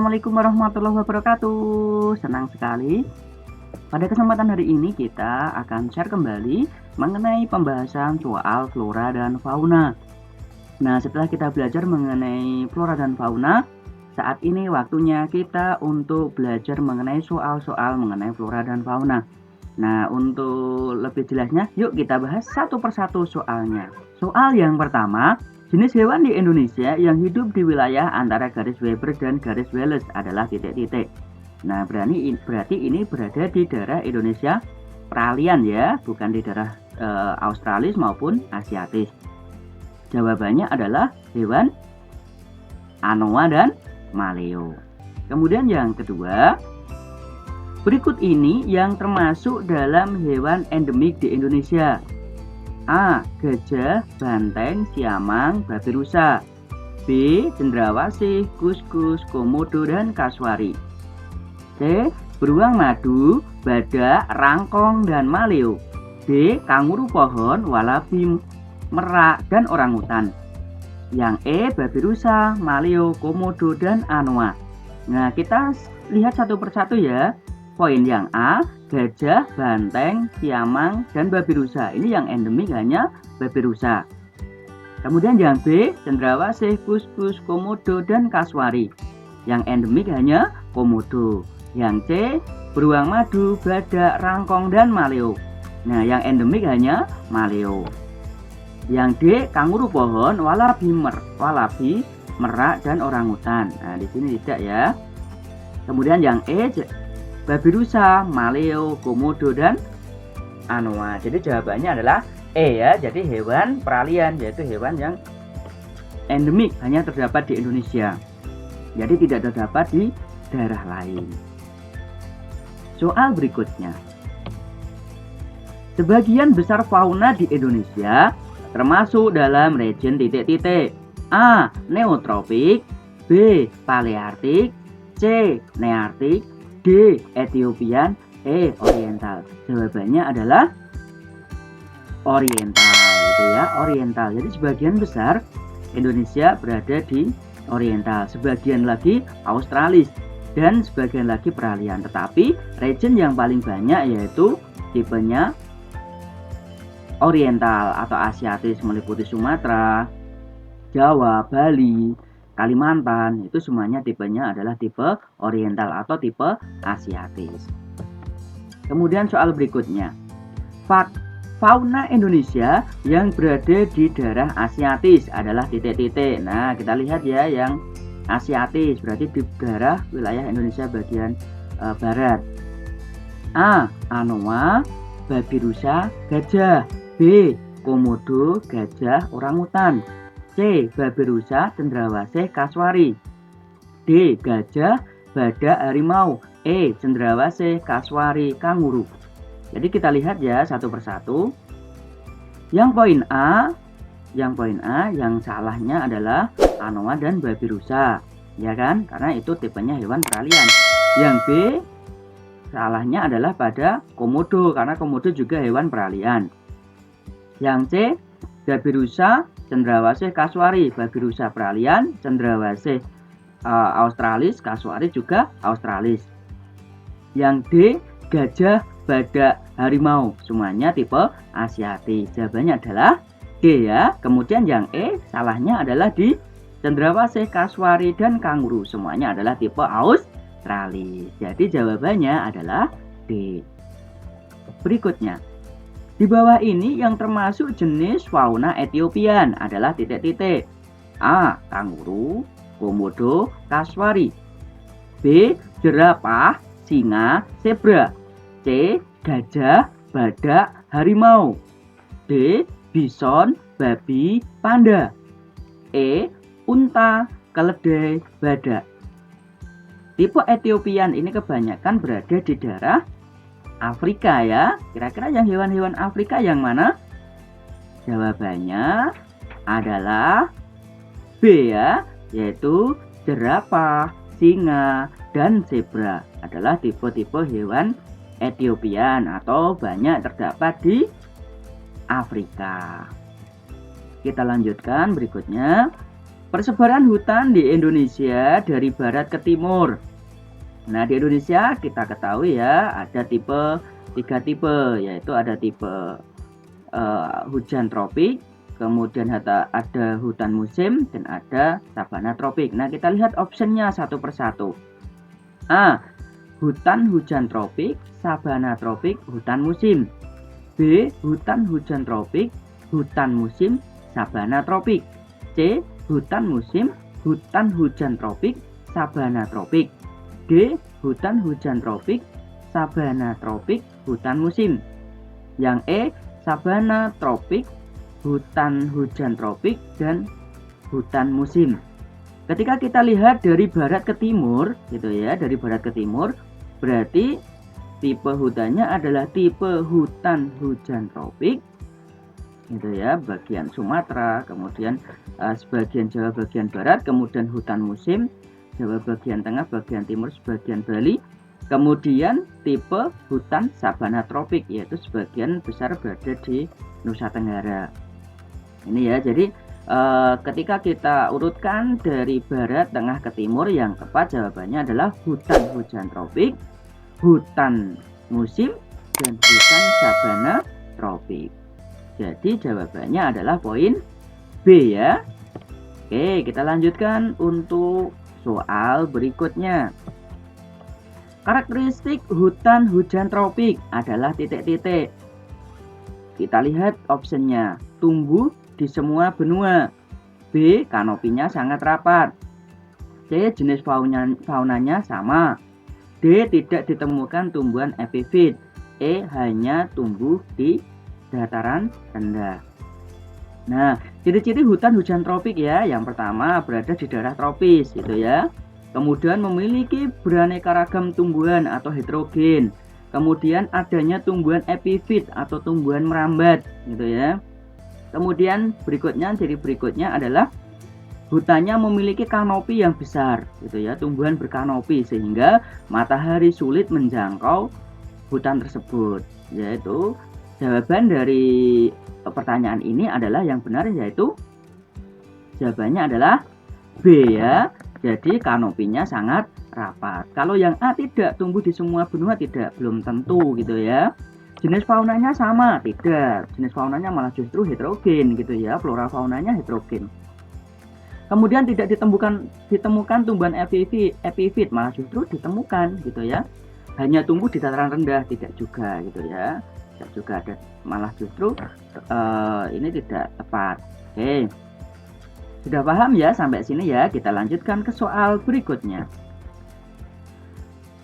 Assalamualaikum warahmatullahi wabarakatuh. Senang sekali. Pada kesempatan hari ini kita akan share kembali mengenai pembahasan soal flora dan fauna. Nah, setelah kita belajar mengenai flora dan fauna, saat ini waktunya kita untuk belajar mengenai soal-soal mengenai flora dan fauna. Nah, untuk lebih jelasnya, yuk kita bahas satu persatu soalnya. Soal yang pertama, jenis hewan di Indonesia yang hidup di wilayah antara garis Weber dan garis Wallace adalah titik-titik. Nah, berarti ini berada di daerah Indonesia peralihan ya, bukan di daerah Australis maupun Asiatis. Jawabannya adalah hewan anoa dan maleo. Kemudian yang kedua, berikut ini yang termasuk dalam hewan endemik di Indonesia. A. Gajah, banteng, siamang, babi rusa. B. Cendrawasih, kuskus, komodo, dan kasuari. C. Beruang madu, badak, rangkong, dan maleo. D. Kanguru pohon, walabi, merak, dan orangutan. Yang E. Babi rusa, maleo, komodo, dan anoa. Nah, kita lihat satu persatu ya. Poin yang A, gajah, banteng, siamang, dan babi rusa. Ini yang endemik hanya babi rusa. Kemudian yang B, cendrawasih, kuskus, komodo, dan kasuari. Yang endemik hanya komodo. Yang C, beruang madu, badak, rangkong, dan maleo. Nah, yang endemik hanya maleo. Yang D, kanguru pohon, walabi, merak, dan orangutan. Nah, di sini tidak ya. Kemudian yang E, babi rusa, maleo, komodo, dan anoa. Jadi jawabannya adalah E ya. Jadi hewan peralihan, yaitu hewan yang endemik hanya terdapat di Indonesia. Jadi tidak terdapat di daerah lain. Soal berikutnya. Sebagian besar fauna di Indonesia termasuk dalam region titik-titik. A. Neotropik, B. Paleartik, C. Neartik, D. Ethiopian, E. Oriental. Jawabannya adalah Oriental, gitu ya, Oriental. Jadi sebagian besar Indonesia berada di Oriental, sebagian lagi Australis, dan sebagian lagi peralihan. Tetapi region yang paling banyak yaitu tipenya Oriental atau Asiatis, meliputi Sumatera, Jawa, Bali, Kalimantan. Itu semuanya tipenya adalah tipe Oriental atau tipe Asiatis. Kemudian soal berikutnya, fauna Indonesia yang berada di daerah Asiatis adalah titik-titik. Nah, kita lihat ya, yang Asiatis berarti di daerah wilayah Indonesia bagian barat. A. Anoa, babi rusa, gajah. B. Komodo, gajah, orangutan. C. Babi rusa, cendrawasih, kasuari. D. Gajah, badak, harimau. E. Cendrawasih, kasuari, kanguru. Jadi kita lihat ya satu persatu. Yang poin A, yang salahnya adalah anoa dan babi rusa, ya kan? Karena itu tipenya hewan peralihan. Yang B, salahnya adalah pada komodo, karena komodo juga hewan peralihan. Yang C, babi rusa, cendrawasih, kasuari. Babi rusa peralihan, cendrawasih Australis, kasuari juga Australis. Yang D, gajah, badak, harimau. Semuanya tipe Asiatis. Jawabannya adalah D ya. Kemudian yang E, salahnya adalah di cendrawasih, kasuari, dan kanguru. Semuanya adalah tipe Australis. Jadi jawabannya adalah D. Berikutnya, di bawah ini yang termasuk jenis fauna Ethiopian adalah titik-titik. A. Kanguru, komodo, kasuari. B. Jerapah, singa, zebra. C. Gajah, badak, harimau. D. Bison, babi, panda. E. Unta, keledai, badak. Tipe Ethiopian ini kebanyakan berada di daerah Afrika ya. Kira-kira yang hewan-hewan Afrika yang mana? Jawabannya adalah B ya, yaitu jerapah, singa, dan zebra adalah tipe-tipe hewan Ethiopian atau banyak terdapat di Afrika. Kita lanjutkan berikutnya. Persebaran hutan di Indonesia dari barat ke timur. Nah, di Indonesia kita ketahui ya, ada tiga tipe, yaitu ada tipe hujan tropik, kemudian ada hutan musim, dan ada sabana tropik. Nah, kita lihat optionnya satu persatu. A. Hutan hujan tropik, sabana tropik, hutan musim. B. Hutan hujan tropik, hutan musim, sabana tropik. C. Hutan musim, hutan hujan tropik, sabana tropik. D. Hutan hujan tropik, sabana tropik, hutan musim. Yang E. Sabana tropik, hutan hujan tropik, dan hutan musim. Ketika kita lihat dari barat ke timur, gitu ya, dari barat ke timur, berarti tipe hutannya adalah tipe hutan hujan tropik, gitu ya, bagian Sumatera, kemudian sebagian Jawa bagian barat, kemudian hutan musim Jawa bagian tengah, bagian timur, sebagian Bali. Kemudian tipe hutan sabana tropik, yaitu sebagian besar berada di Nusa Tenggara. Ini ya, jadi ketika kita urutkan dari barat, tengah ke timur, yang tepat jawabannya adalah hutan hujan tropik, hutan musim, dan hutan sabana tropik. Jadi jawabannya adalah poin B ya. Oke, kita lanjutkan untuk soal berikutnya. Karakteristik hutan hujan tropik adalah titik-titik. Kita lihat optionnya. Tumbuh di semua benua. B. Kanopinya sangat rapat. C. Jenis faunanya sama. D. Tidak ditemukan tumbuhan epifit. E. Hanya tumbuh di dataran rendah. Nah, ciri-ciri hutan hujan tropik ya. Yang pertama, berada di daerah tropis gitu ya. Kemudian memiliki beraneka ragam tumbuhan atau heterogen. Kemudian adanya tumbuhan epifit atau tumbuhan merambat gitu ya. Kemudian ciri berikutnya adalah hutannya memiliki kanopi yang besar gitu ya, tumbuhan berkanopi sehingga matahari sulit menjangkau hutan tersebut. Yaitu jawaban dari pertanyaan ini adalah yang benar, yaitu jawabannya adalah B ya. Jadi kanopinya sangat rapat. Kalau yang A tidak, tumbuh di semua benua tidak, belum tentu gitu ya. Jenis faunanya sama, tidak. Jenis faunanya malah justru heterogen gitu ya, flora faunanya heterogen. Kemudian tidak ditemukan tumbuhan epifit, malah justru ditemukan gitu ya. Hanya tumbuh di dataran rendah, tidak juga gitu ya. Tidak juga ada, malah justru ini tidak tepat. Oke. Sudah paham ya sampai sini ya? Kita lanjutkan ke soal berikutnya.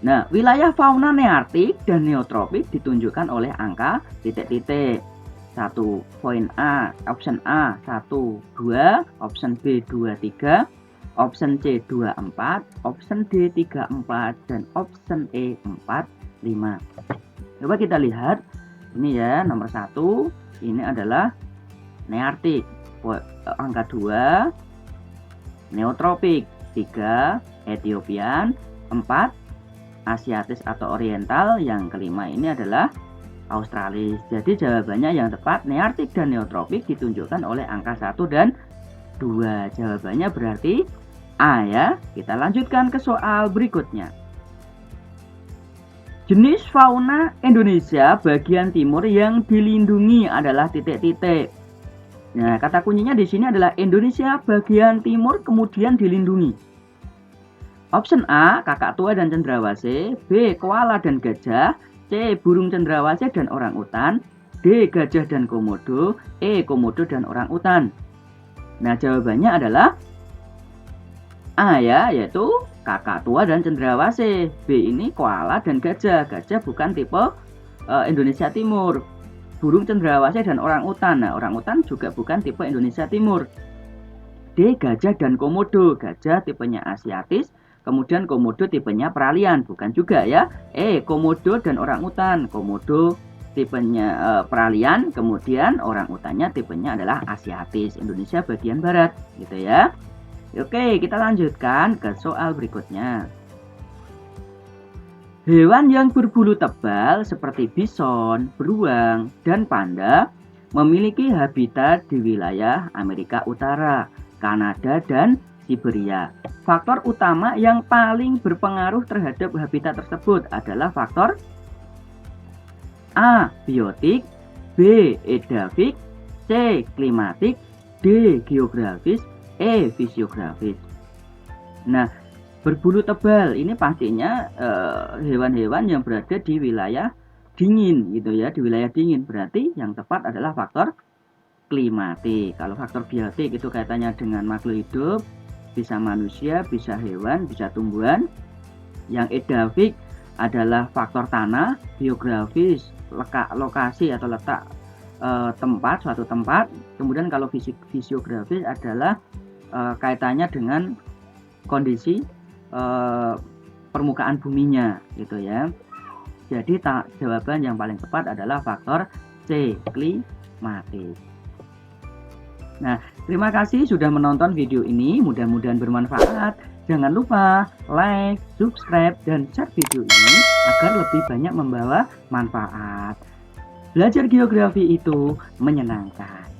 Nah, wilayah fauna neartik dan neotropik ditunjukkan oleh angka titik-titik. 1, poin A, option A 1, 2, option B 2, 3, option C 2, 4, option D 3, 4, dan option E 4, 5. Coba kita lihat. Ini ya, nomor 1, ini adalah neartik. Angka 2, neotropik. 3, Ethiopian. 4, Asiatis atau Oriental. Yang kelima ini adalah Australis. Jadi jawabannya yang tepat neartik dan neotropik ditunjukkan oleh angka 1 dan 2. Jawabannya berarti A ya. Kita lanjutkan ke soal berikutnya. Jenis fauna Indonesia bagian timur yang dilindungi adalah titik-titik. Nah, kata kuncinya di sini adalah Indonesia bagian timur kemudian dilindungi. Option A, kakak tua dan cendrawasih. B, koala dan gajah. C, burung cendrawasih dan orangutan. D, gajah dan komodo. E, komodo dan orangutan. Nah, jawabannya adalah A ya, yaitu kakak tua dan cendrawasih. B ini koala dan gajah. Gajah bukan tipe Indonesia Timur. Burung cendrawasih dan orangutan. Nah, orangutan juga bukan tipe Indonesia Timur. D, gajah dan komodo. Gajah tipenya Asiatis, kemudian komodo tipenya peralihan, bukan juga ya. E, komodo dan orangutan. Komodo tipenya peralihan, kemudian orangutannya tipenya adalah Asiatis, Indonesia bagian barat, gitu ya. Oke, kita lanjutkan ke soal berikutnya. Hewan yang berbulu tebal seperti bison, beruang, dan panda memiliki habitat di wilayah Amerika Utara. Kanada, dan Siberia. Faktor utama yang paling berpengaruh terhadap habitat tersebut adalah faktor A. Biotik, B. Edafik, C. Klimatik, D. Geografis, E. Fisiografis. Nah, berbulu tebal ini pastinya hewan-hewan yang berada di wilayah dingin gitu ya, di wilayah dingin. Berarti yang tepat adalah faktor klimatik. Kalau faktor biotik itu kaitannya dengan makhluk hidup, bisa manusia, bisa hewan, bisa tumbuhan. Yang edafik adalah faktor tanah, geografis, lokasi atau letak tempat, suatu tempat. Kemudian kalau fisiografis adalah kaitannya dengan kondisi permukaan buminya gitu ya. Jadi jawaban yang paling tepat adalah faktor C, klimatik. Nah, terima kasih sudah menonton video ini, mudah-mudahan bermanfaat. Jangan lupa like, subscribe, dan share video ini agar lebih banyak membawa manfaat. Belajar geografi itu menyenangkan.